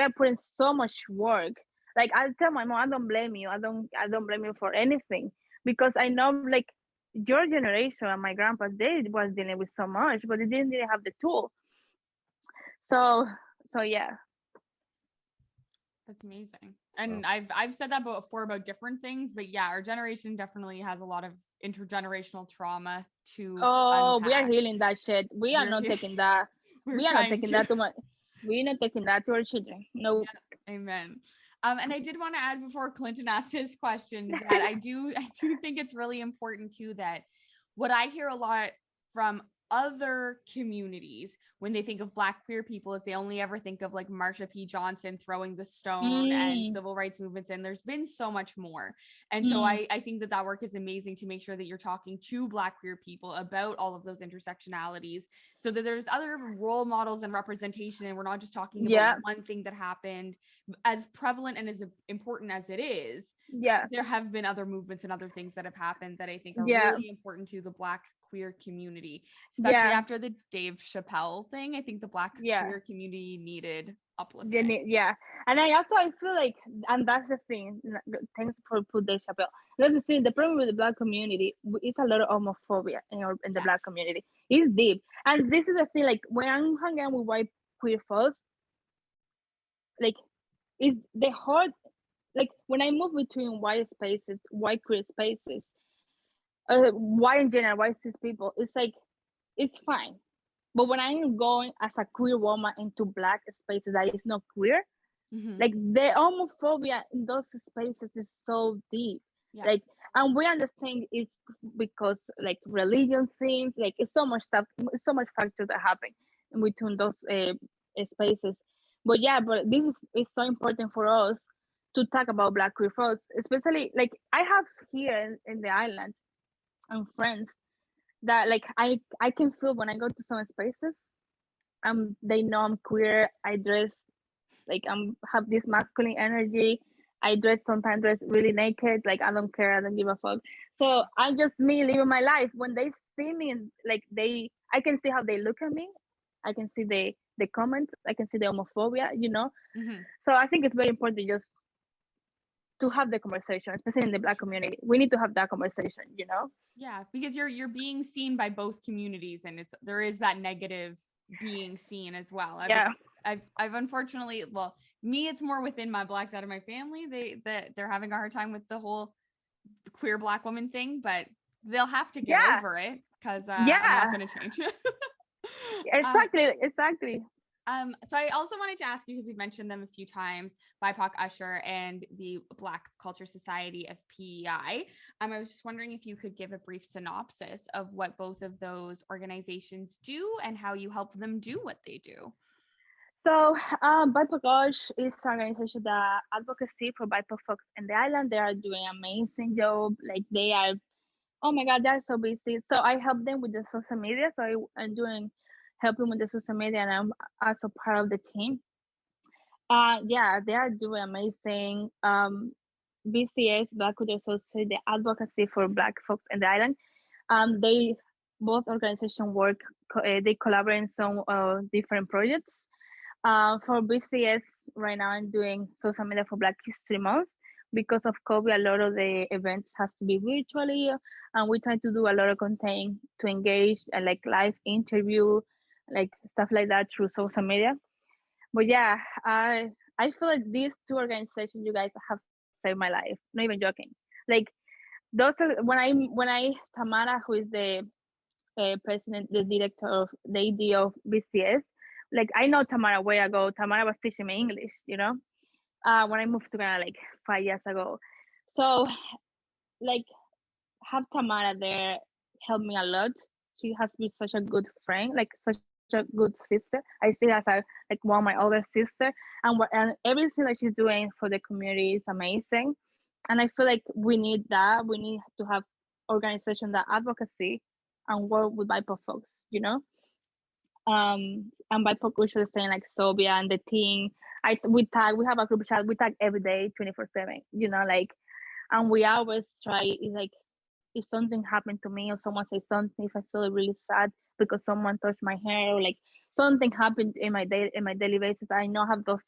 are putting so much work. Like I tell my mom, I don't blame you. I don't blame you for anything because I know like your generation and my grandpa's they was dealing with so much, but they didn't really have the tool. So yeah. That's amazing. And I've said that before about different things, but yeah, our generation definitely has a lot of intergenerational trauma to Oh, we are unpack. healing that shit. We are We're not taking that. we're We are not trying taking to. that too much. We're not taking that to our children. No. Yeah, amen. And I did want to add before Clinton asked his question that I do think it's really important too that what I hear a lot from other communities when they think of Black queer people is they only ever think of like Marsha P. Johnson throwing the stone and Mm, civil rights movements, and there's been so much more. And so mm, I think that work is amazing to make sure that you're talking to Black queer people about all of those intersectionalities so that there's other role models and representation, and we're not just talking about yeah. one thing that happened. As prevalent and as important as it is, Yeah. there have been other movements and other things that have happened that I think are Yeah. really important to the Black queer community, especially Yeah. after the Dave Chappelle thing. I think the Black Yeah. queer community needed They uplifting. need, yeah. And I feel like, and that's the thing. Thanks for put Dave Chappelle. That's the thing. The problem with the Black community is a lot of homophobia in the Black Yes. community. It's deep, and this is the thing. Like when I'm hanging out with white queer folks, like is the hard. Like when I move between white spaces, white queer spaces, white in general, white cis people, it's like it's fine. But when I'm going as a queer woman into Black spaces that is not queer, Mm-hmm. like the homophobia in those spaces is so deep. Yeah. Like, and we understand it's because like religion seems like it's so much stuff, so much factors that happen in between those spaces. But yeah, but this is so important for us to talk about Black queer folks, especially like I have here in the island and friends that like I can feel when I go to some spaces. They know I'm queer. I dress like have this masculine energy. I sometimes dress really naked. Like I don't care. I don't give a fuck. So I'm just me living my life. When they see me and like I can see how they look at me. I can see the comments, I can see the homophobia, Mhm. So I think it's very important just to have the conversation, especially in the Black community. We need to have that conversation. Yeah, because you're being seen by both communities, and there is that negative being seen as well. Yeah. I've unfortunately, well, me, it's more within my Black side of my family. They're having a hard time with the whole queer Black woman thing, but they'll have to get Yeah. over it because I'm not Yeah. going to change. uh, Exactly. so I also wanted to ask you, because we've mentioned them a few times, BIPOC Usher and the Black Culture Society of PEI. I was just wondering if you could give a brief synopsis of what both of those organizations do and how you help them do what they do. So, BIPOC is an organization that advocacy for BIPOC folks in the island. They are doing an amazing job. Like they are, oh my God, they're so busy. So I help them with the social media. So I'm helping with the social media, and I'm also part of the team. Yeah, they are doing amazing. BCS, Black Culture Society, the advocacy for Black folks in the island. They both organizations work. They collaborate in some different projects. For BCS, right now I'm doing social media for Black History Month. Because of COVID, a lot of the events has to be virtually, and we try to do a lot of content to engage and like live interview, like stuff like that through social media. But yeah, I feel like these two organizations you guys have saved my life. Not even joking. Like those are when I Tamara, who is the president, the director of the AD of BCS. Like I know Tamara way ago. Tamara was teaching me English. When I moved to Ghana like 5 years ago. So like have Tamara there helped me a lot. She has been such a good friend, like such a good sister. I see her as like one of my older sister, and everything that she's doing for the community is amazing. And I feel like we need that. We need to have organization that advocacy and work with BIPOC folks. And BIPOC usually saying like Sobia and the team. We have a group chat. We tag every day, 24/7. Like, and we always try. It's like if something happened to me or someone says something, if I feel really sad because someone touched my hair or like something happened in my daily basis, I know I have those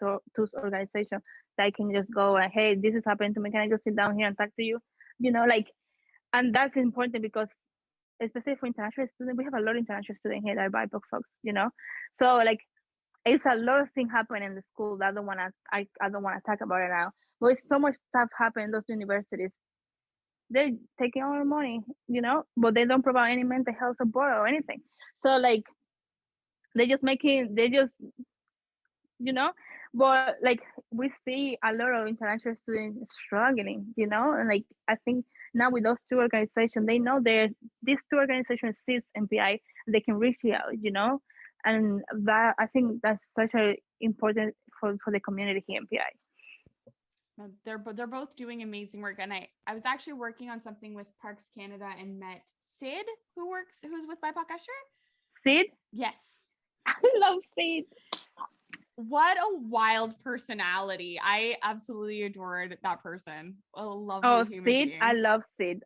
organizations that I can just go and hey, this is happening to me. Can I just sit down here and talk to you? Like, and that's important because especially for international students, we have a lot of international students here that are BIPOC folks. So like it's a lot of things happen in the school that I don't wanna talk about it now. But it's so much stuff happen in those universities. They're taking all our money, but they don't provide any mental health support or anything. So like they just you know but like we see a lot of international students struggling, and like I think now with those two organizations they know there's these two organizations exist in PI, they can reach out, and that I think that's such a important for the community here in PI. No, they're both doing amazing work, and I was actually working on something with Parks Canada and met Sid, who's with BIPOC Usher. Sid? Yes. I love Sid. What a wild personality. I absolutely adored that person. A lovely human Sid, being. I love Sid.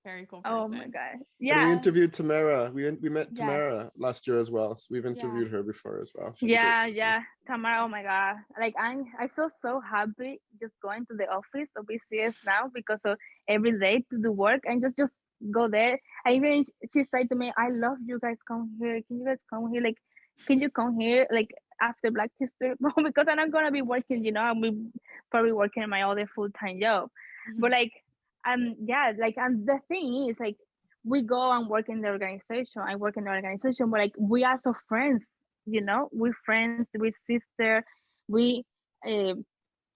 Very cool person. Oh my God. And Yeah. we interviewed Tamara. We met Tamara Yes. last year as well. So we've interviewed her before as well. She's a great person. Yeah. Tamara, oh my God. Like I feel so happy just going to the office of BCS now because of every day to do work and just go there. I even she said to me, I love you guys come here. Can you guys come here? Like, can you come here like after Black History? Because I'm not gonna be working, I'll be probably working in my other full-time job. Mm-hmm. But like yeah, like and the thing is like we go and work in the organization. I work in the organization, but like we are so friends, we're friends, we're sister, we uh,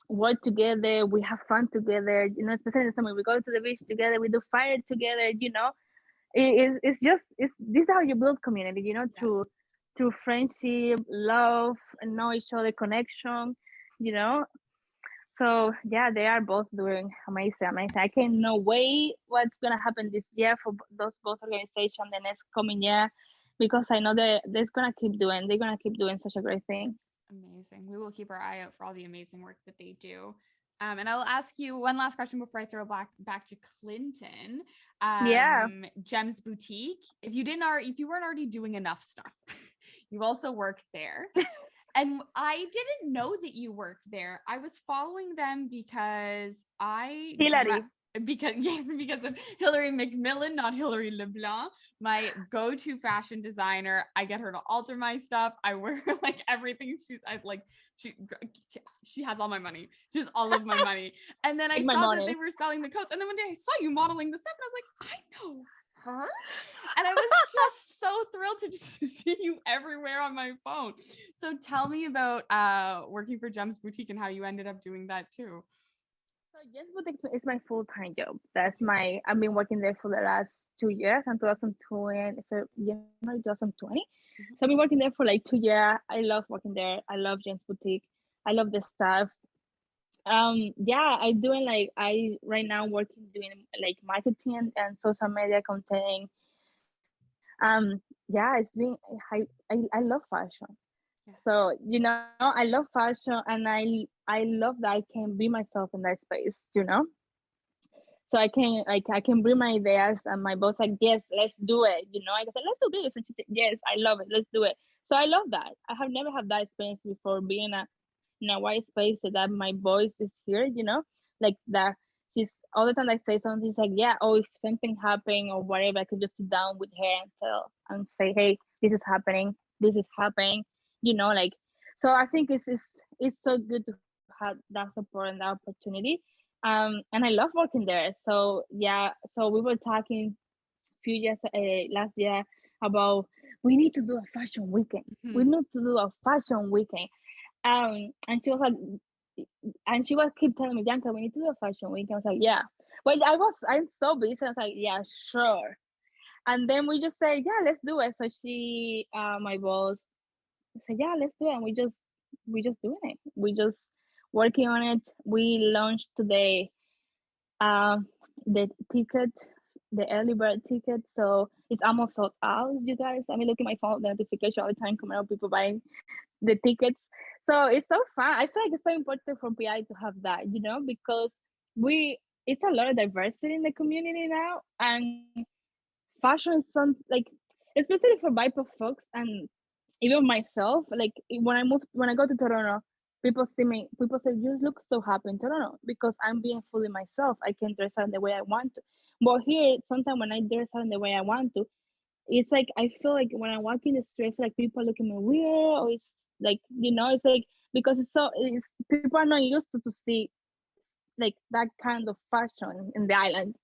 work together, we have fun together, especially in the summer. We go to the beach together, we do fire together. It's this is how you build community, through friendship, love, and know each other you know so yeah, they are both doing amazing. I cannot wait what's gonna happen this year for those both organizations the next coming year, because I know they're gonna keep doing such a great thing. Amazing. We will keep our eye out for all the amazing work that they do. And I'll ask you one last question before I throw back to Clinton. Yeah. Gems Boutique. If you weren't already doing enough stuff, You also work there. And I didn't know that you worked there. I was following them because Hillary. because of Hillary McMillan, not Hillary LeBlanc, my go-to fashion designer. I get her to alter my stuff. I wear like everything. She has all my money. She has all of my money. And then I Take my saw that money. they were selling the coats. And then one day I saw you modeling the stuff, and I was like, I know her. And I was just so thrilled to just see you everywhere on my phone. So tell me about working for Gems Boutique and how you ended up doing that too. So Yes Boutique is my full-time job. I've been working there for the last 2 years, and 2020, so January 2020. So I've been working there for like 2 years. I love working there. I love James Boutique. I love the staff. Yeah, I right now working doing like marketing and social media content. Yeah, I love fashion. Yeah. So I love fashion, and I love that I can be myself in that space. So I can bring my ideas, and my boss like, yes, let's do it. I said, let's do this, and she said, yes, I love it, let's do it. So I love that. I have never had that experience before, being in a white space, so that my voice is here. Like that. She's all the time I say something, she's like, yeah, oh, if something happened or whatever, I could just sit down with her and tell and say, hey, this is happening, this is happening. Like, so I think it's so good to have that support and that opportunity. And I love working there. So yeah, so we were talking few years last year about, we need to do a fashion weekend. We Mhm. need to do a fashion weekend. And she was like, and she was keep telling me, Bianca, we need to do a fashion weekend. I was like, yeah. But I'm so busy. I was like, yeah, sure. And then we just said, yeah, let's do it. So my boss said, yeah, let's do it. And we just doing it. We just working on it. We launched today um the ticket, the early bird ticket. So it's almost sold out, you guys. I mean, look at my phone, the notification all the time coming out, people buying the tickets. So it's so fun. I feel like it's so important for PI to have that, because we it's a lot of diversity in the community now, and fashion is some like, especially for BIPOC folks, and even myself. Like when I go to Toronto, people see me. People say, "You look so happy in Toronto," because I'm being fully myself. I can dress out the way I want to. But here, sometimes when I dress out the way I want to, it's like I feel like when I walk in the street, I feel like people look at me weird, or it's like it's like, because people are not used to see like that kind of fashion in the island.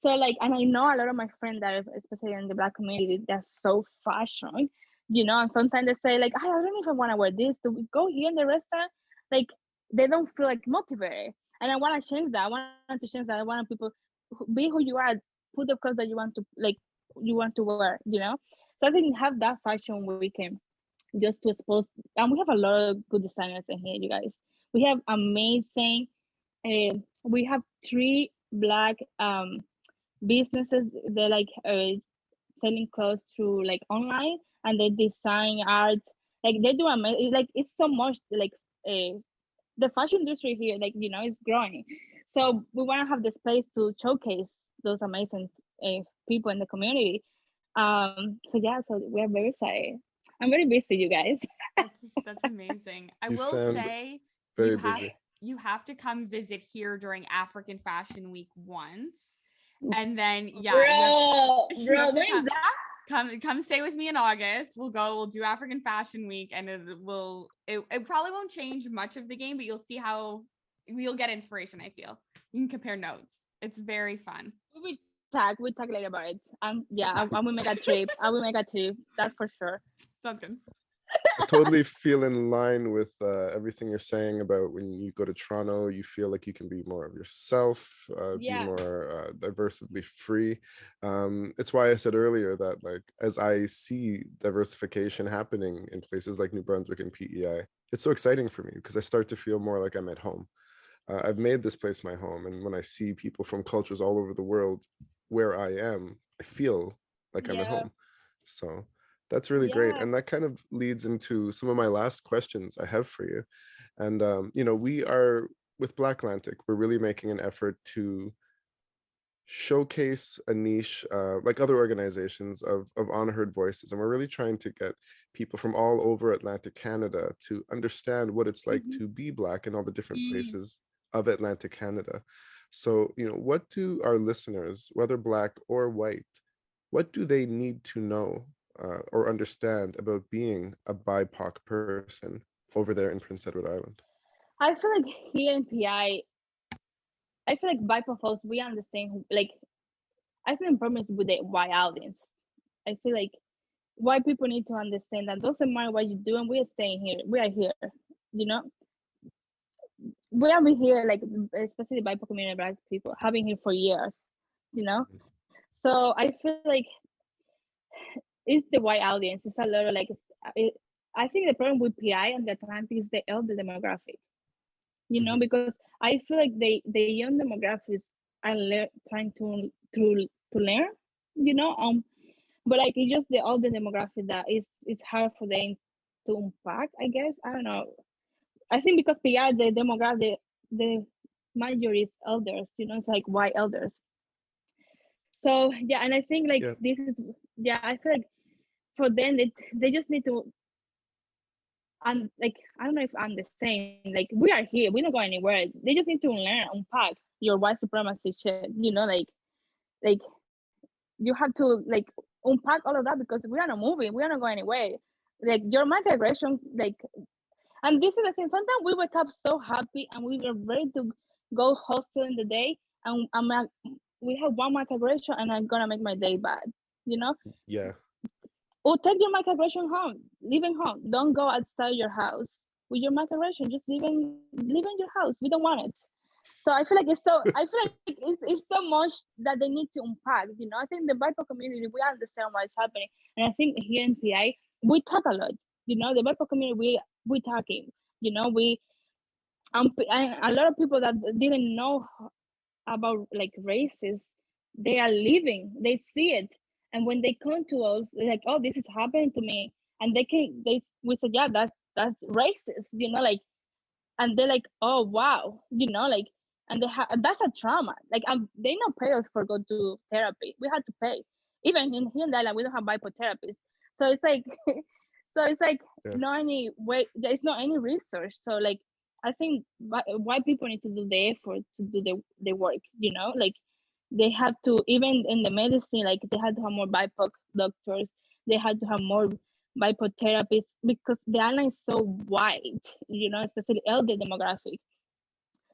So like, and I know a lot of my friends that are, especially in the Black community, they're so fashion. And sometimes they say like, I don't know if I want to wear this. Do we go here in the restaurant? Like, they don't feel like motivated, and I want to change that. I want to change that. I want people be who you are, put the clothes that you want to, like, you want to wear. So I think have that fashion weekend just to expose. And we have a lot of good designers in here, you guys. We have amazing. We have 3 Black businesses. They're like selling clothes through like online, and they design art. Like they do amazing. Like it's so much like the fashion industry here, like is growing. So we want to have the space to showcase those amazing people in the community. So yeah, so we're very excited. I'm very busy, you guys. That's amazing. I You will sound say very you have busy. you have to come visit here during African Fashion Week once. And then yeah, you Bro, have to when is that? come stay with me in August. We'll do African Fashion Week, and it probably won't change much of the game, but you'll see how you'll get inspiration. I feel you can compare notes. It's very fun. We talk later about it. Yeah, We'll talk. I will make a trip. I will make a trip. That's for sure. Sounds good. I totally feel in line with everything you're saying about when you go to Toronto, you feel like you can be more of yourself, be Yeah. more diversifyly free. It's why I said earlier that, like, as I see diversification happening in places like New Brunswick and PEI, it's so exciting for me because I start to feel more like I'm at home. I've made this place my home, and when I see people from cultures all over the world where I am, I feel like I'm at Yeah. home. So that's really great, Yeah. and that kind of leads into some of my last questions I have for you. And we are with Black Atlantic, we're really making an effort to showcase a niche, like other organizations, of unheard voices, and we're really trying to get people from all over Atlantic Canada to understand what it's like Mhm. to be Black in all the different Mm. places of Atlantic Canada. So, what do our listeners, whether Black or white, what do they need to know or understand about being a BIPOC person over there in Prince Edward Island? I feel like here in PI, I feel like BIPOC folks, we understand, like, I think the problem is with the white audience. I feel like white people need to understand that doesn't matter what you're doing, we are staying here. We are here, you know? We have been here, like, especially BIPOC community, Black people, have been here for years, you know? So I feel like it's the white audience. It's a lot of like, it, I think the problem with PI and the Atlantic is the elder demographic, you know, Mhm. because I feel like the young demographics are trying to learn, you know, but like it's just the older demographic that is it's hard for them to unpack. I guess I don't know. I think because PI the demographic the majority is elders, you know, it's like white elders. So yeah, and I think like Yeah. this is yeah, I feel like for them they just need to and like I don't know if I'm the same. Like we are here, we don't go anywhere. They just need to learn, unpack your white supremacy shit. You know, like you have to like unpack all of that because we are not moving, we are not going anywhere. Like your migration, like, and this is the thing. Sometimes we wake up so happy and we were ready to go hustle in the day, and I'm like, we have one migration and I'm gonna make my day bad. You know, Yeah. or take your migration home, living home. Don't go outside your house with your migration. Just live in your house. We don't want it. So I feel like it's so. I feel like it's so much that they need to unpack. You know, I think the BIPOC community we understand what's happening, and I think here in PI we talk a lot. You know, the BIPOC community we talking. You know, and a lot of people that didn't know about like races, they are living, they see it, and when they come to us, they're like, "Oh, this is happening to me," and we said, "Yeah, that's racist," you know, like, and they're like, "Oh, wow," you know, like, and that's a trauma. Like, they not pay us for go to therapy. We had to pay. Even in here in the island, we don't have bipolar therapists, so it's like, so it's like Yeah. no any way. There's not any research. So like, I think white people need to do the effort to do the work. You know, like they have to even in the medicine, like they had to have more BIPOC doctors. They had to have more BIPOC therapists because the island is so wide, you know, especially elder demographic.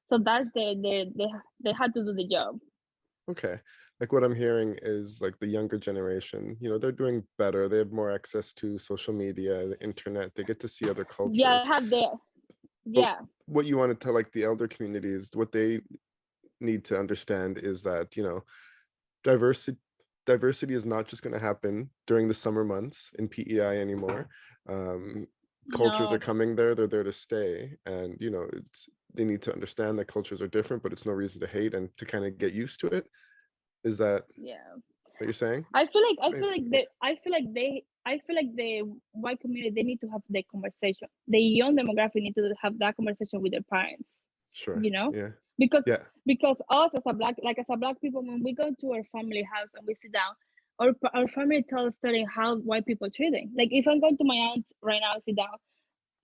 So that's they had to do the job. Okay. Like what I'm hearing is like the younger generation, they're doing better. They have more access to social media, the internet. They get to see other Yeah, I cultures. have the But yeah. what you want to tell like the elder communities, what they need to understand is that, diversity diversity is not just going to happen during the summer months in PEI anymore. Um, Cultures are No, coming there, they're there to stay. And, they need to understand that cultures are different, but it's no reason to hate and to kind of get used to it. Is that yeah. what you're saying? I feel Amazing. like I feel like the white community they need to have the conversation. The young demographic need to have that conversation with their parents. Sure. You know, Yeah. because Yeah. us as a black people, when we go to our family house and we sit down, our family tells us story how white people treating. Like if I'm going to my aunt right now and sit down,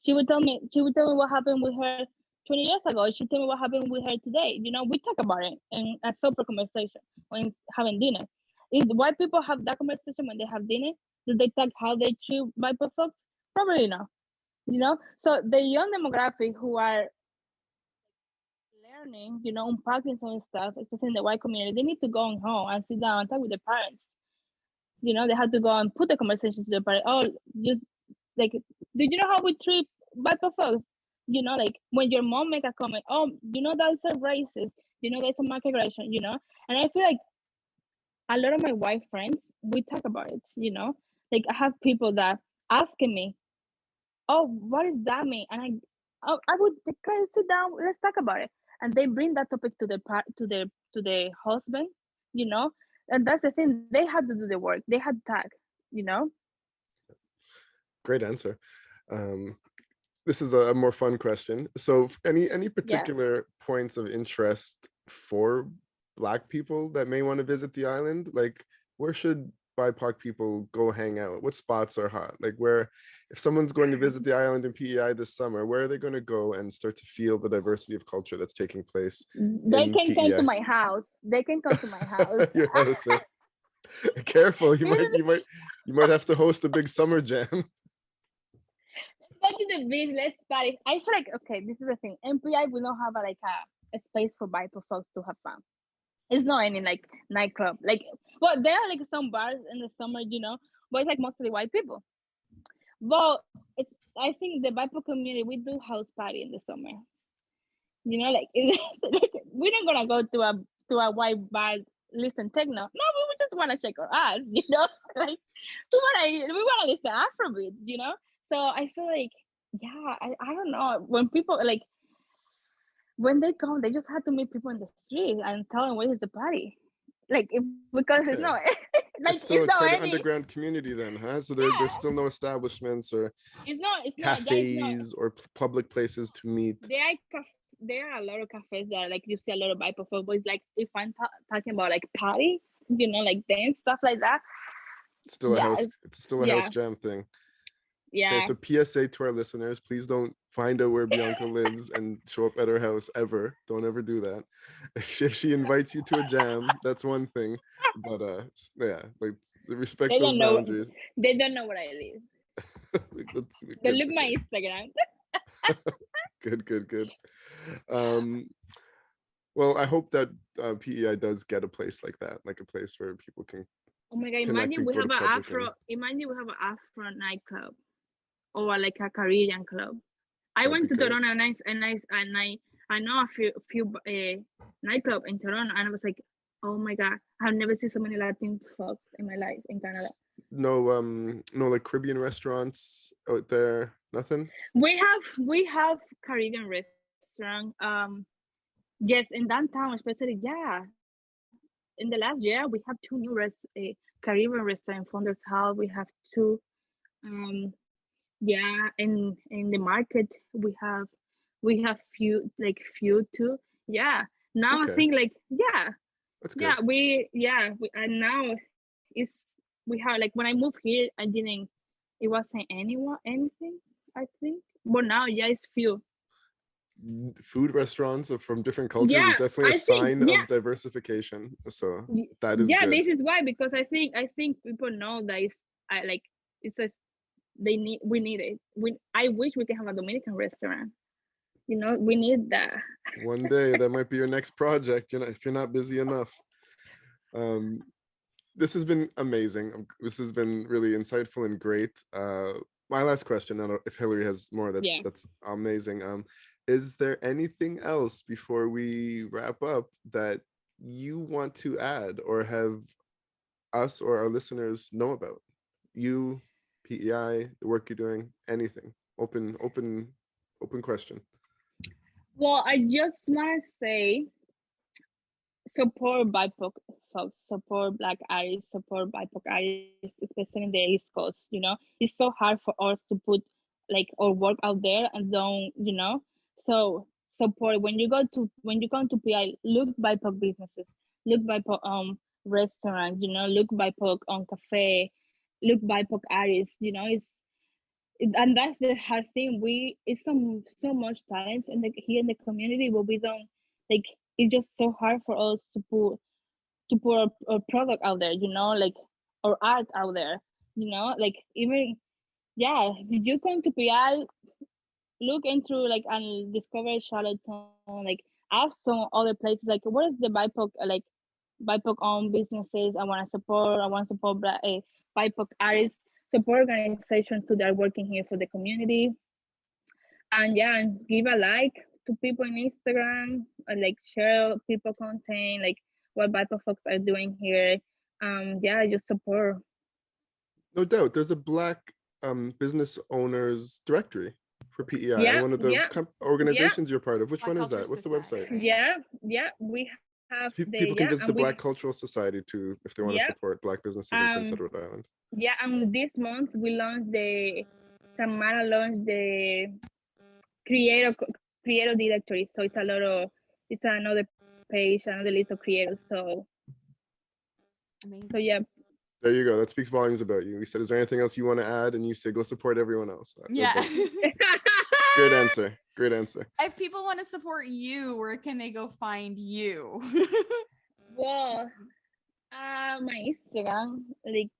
she would tell me what happened with her 20 years ago. She tell me what happened with her today. You know, we talk about it in a sober conversation when having dinner. If white people have that conversation when they have dinner, do they talk how they treat white folks? Probably not. You know, so the young demographic who are learning, you know, unpacking some stuff, especially in the white community, they need to go on home and sit down and talk with their parents. You know, they have to go and put the conversation to their parents. Oh, just like, do you know how we treat white folks? You know, like when your mom make a comment, oh, you know that's a racist. You know, that's a migration. You know, and I feel like a lot of my white friends we talk about it. You know, like I have people that asking me, oh, what does that mean? And I would can you sit down, let's talk about it. And they bring that topic to their to their husband, you know. And that's the thing. They had to do the work. They had to tag, you know. Great answer. Um, this is a more fun question. So any Yeah. particular points of interest for Black people that may want to visit the island? Like, where should BIPOC people go hang out? What spots are hot? Like, where, if someone's going to visit the island in PEI this summer, where are they going to go and start to feel the diversity of culture that's taking place They in can come to PEI? my house. They can come to my house. Your house. Careful, you Go might have to host a big summer jam. to the beach. Let's party. I feel like, okay, this is the thing. In PI, we don't have a space for BIPOC folks to have fun. It's not any like nightclub. Like, well, there are like some bars in the summer, but it's like mostly white people. But I think the BIPOC community, we do house party in the summer. Like, like we're not gonna go to a white bar listen techno. No, we just want to shake our ass. Like we wanna listen Afrobeat. So I feel like, yeah, I don't know, when people like, when they come, they just have to meet people in the street and tell them where is the party. Like, because Okay. it's not like It's still it's not quite an any. underground community then, huh? So Yeah, there's still no establishments or it's not cafes or public places to meet. there are a lot of cafes that like you see a lot of BIPOC folk, but it's like, if I'm talking about like party, like dance stuff like that. It's still a Yeah, house. It's still a yeah. house jam thing. Yeah. Okay, so PSA to our listeners, please don't find out where Bianca lives and show up at her house ever. Don't ever do that. If she invites you to a jam, that's one thing. But yeah, like, respect They those don't know. boundaries. They don't know where I live. They look my Instagram. Good. Well, I hope that PEI does get a place like that, like a place where people can. Oh my god! Imagine we have an Afro nightclub, or like a Caribbean club. I went to Toronto and I know a few nightclub in Toronto, and I was like, oh my god, I've never seen so many Latin folks in my life in Canada. No like Caribbean restaurants out there. Nothing. We have Caribbean restaurant. Yes, in downtown especially. Yeah, in the last year we have 2 new Caribbean restaurant in Founders Hall. We have 2. Yeah, in the market we have few too. Yeah. Now okay. I think like, yeah. That's good. Yeah, we and now we have, like, when I moved here, it wasn't anything, I think. But now, yeah, it's few. Food restaurants from different cultures is definitely a sign of diversification. So that is good. This is why, because I think people know that we need it. I wish we could have a Dominican restaurant. We need that. One day that might be your next project, if you're not busy enough. This has been amazing. This has been really insightful and great. My last question, I don't know if Hillary has more, that's amazing. Is there anything else before we wrap up that you want to add or have us or our listeners know about? You, PEI, the work you're doing, anything. Open question. Well, I just want to say, support BIPOC folks, support Black artists, support BIPOC artists, especially in the East Coast. It's so hard for us to put our work out there and don't, so support. When you come to PI, look BIPOC businesses, look BIPOC restaurants, look BIPOC cafe, look BIPOC artists. And that's the hard thing. It's so much talent here in the community, but we don't it's just so hard for us to put our product out there, our art out there, even, yeah, if you come to PI, look into and discover Charlottetown, ask some other places, what is the BIPOC owned businesses I want to support BIPOC artists, support organizations that are working here for the community, and give a like to people on Instagram, share people content, what BIPOC folks are doing here. Just support. No doubt, there's a Black business owners directory for PEI, one of the organizations you're part of. Which Black one is that? What's the website? We have so people can visit the Black Cultural Society too if they want to support Black businesses in Prince Edward Island. Yeah, and this month we launched Tamara launched the creator directory. So it's another page and the list of creators. So Amazing. yeah. There you go. That speaks volumes about you. We said, is there anything else you want to add? And you said, go support everyone else. Yeah. Great answer. Great answer. If people want to support you, where can they go find you? Well, my Instagram, like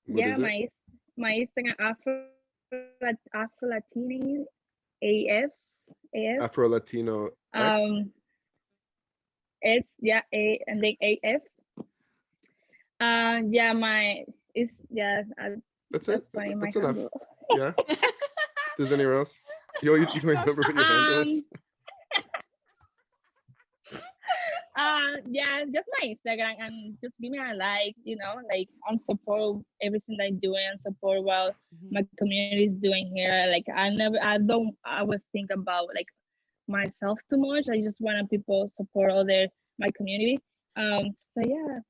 What is it? my Instagram Afro Latino AF. Afro Latino X. It's A and then AF. Yeah, That's that's it. funny, my That's enough. handle. Yeah. If there's anywhere else, you don't remember what your handle is? Yeah, just my Instagram, and just give me a like, like, and support everything that I'm doing, and support what my community is doing here. Like, I don't always think about like myself too much. I just want people support my community. So yeah.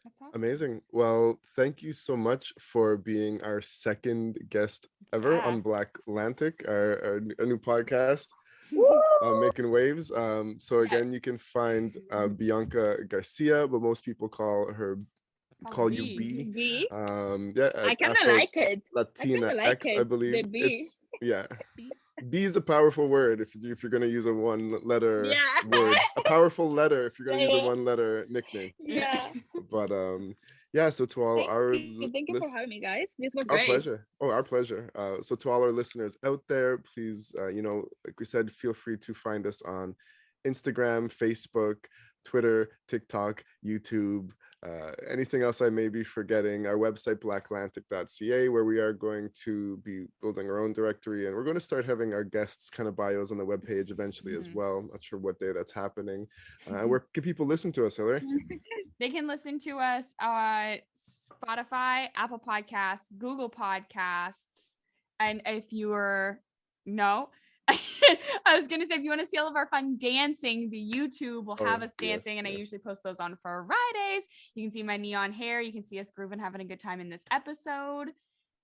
That's awesome. Amazing. Well, thank you so much for being our second guest ever on Black Atlantic, our new podcast. Making waves. So again, you can find Bianca Garcia, but most people call you B. B. Yeah, I kind of like it. Latina X, I believe. It's B is a powerful word if you're gonna use a one-letter word. A powerful letter if you're gonna use a one-letter nickname. Yeah. But yeah, so to all thank you for having me, guys. This was our great. pleasure. Oh, our pleasure. So to all our listeners out there, please, like we said, feel free to find us on Instagram, Facebook, Twitter, TikTok, YouTube, anything else I may be forgetting. Our website, blackatlantic.ca, where we are going to be building our own directory, and we're going to start having our guests kind of bios on the webpage eventually as well. Not sure what day that's happening. Where can people listen to us, Hillary? They can listen to us on Spotify, Apple Podcasts, Google Podcasts, and if you're I was gonna say, if you want to see all of our fun dancing, the YouTube will have us dancing, and I usually post those on Fridays. You can see my neon hair. You can see us grooving, having a good time in this episode.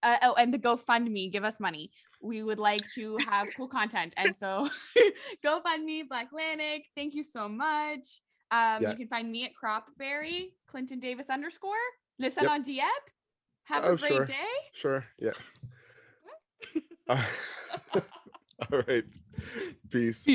And the GoFundMe, give us money. We would like to have cool content, and so GoFundMe, Black Atlantic. Thank you so much. You can find me at Cropberry, Clinton Davis _. Listen on Diep. Have a great day. Sure. Yeah. All right. Peace.